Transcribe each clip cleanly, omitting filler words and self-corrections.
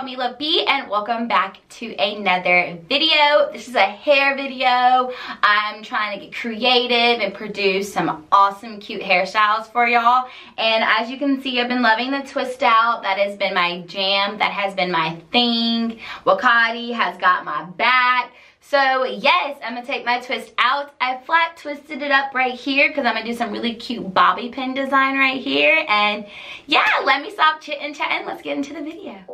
lifeofmilaB and welcome back to another video. This is a hair video. I'm trying to get creative and produce some awesome cute hairstyles for y'all. And as you can see, I've been loving the twist out. That has been my jam. That has been my thing. Wakati has got my back. So yes, I'm gonna take my twist out. I flat twisted it up right here because I'm gonna do some really cute bobby pin design right here. And yeah, let me stop chit and chatting. Let's get into the video.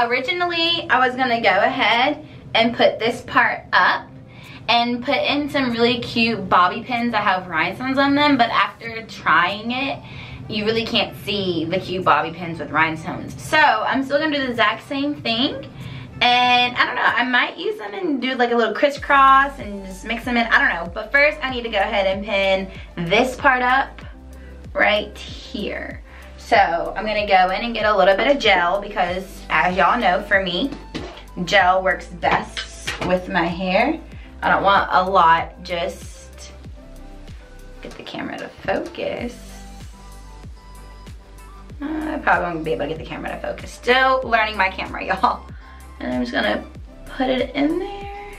Originally, I was gonna go ahead and put this part up and put in some really cute bobby pins that have rhinestones on them, but after trying it, you really can't see the cute bobby pins with rhinestones. So I'm still gonna do the exact same thing, and I don't know, I might use them and do like a little crisscross and just mix them in, I don't know. But first I need to go ahead and pin this part up right here. So I'm gonna go in and get a little bit of gel because, as y'all know, for me, gel works best with my hair. I don't want a lot, just get the camera to focus. I probably won't be able to get the camera to focus. Still learning my camera, y'all. And I'm just gonna put it in there.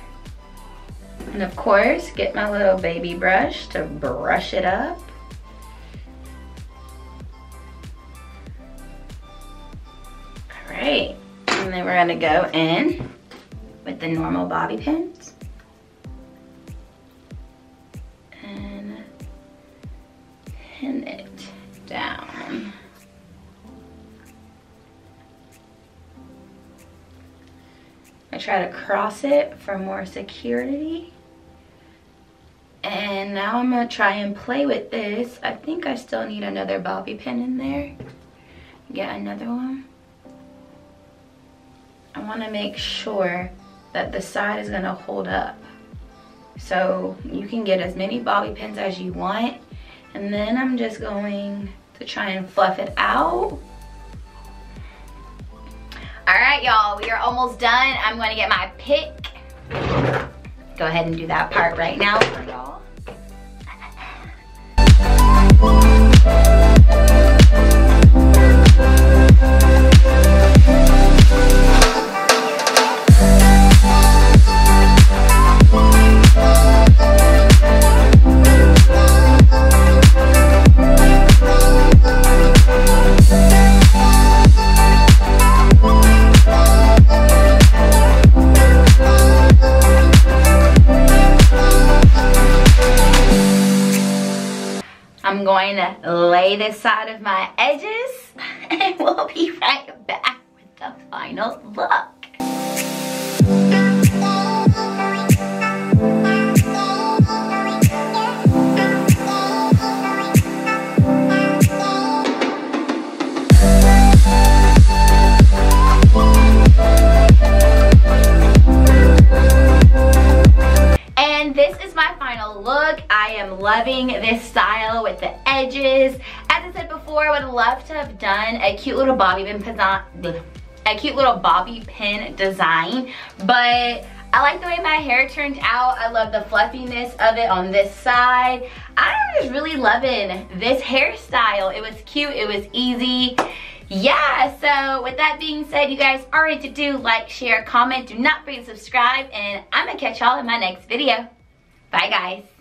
And of course, get my little baby brush to brush it up. Right, and then we're gonna go in with the normal bobby pins and pin it down. I try to cross it for more security. And now I'm gonna try and play with this. I think I still need another bobby pin in there. Get another one. I want to make sure that the side is going to hold up. So you can get as many bobby pins as you want. And then I'm just going to try and fluff it out. Alright y'all, we are almost done. I'm going to get my pick. Go ahead and do that part right now for y'all. I'm going to lay this side of my edges and we'll be right back with the final look. And this is my final look. I am loving this style with the edges. As I said before, I would love to have done a cute little bobby pin design, but I like the way my hair turned out. I love the fluffiness of it on this side. I'm just really loving this hairstyle. It was cute, it was easy. Yeah, so with that being said, you guys already to do like, share, comment. Do not forget to subscribe, and I'm gonna catch y'all in my next video. Bye guys.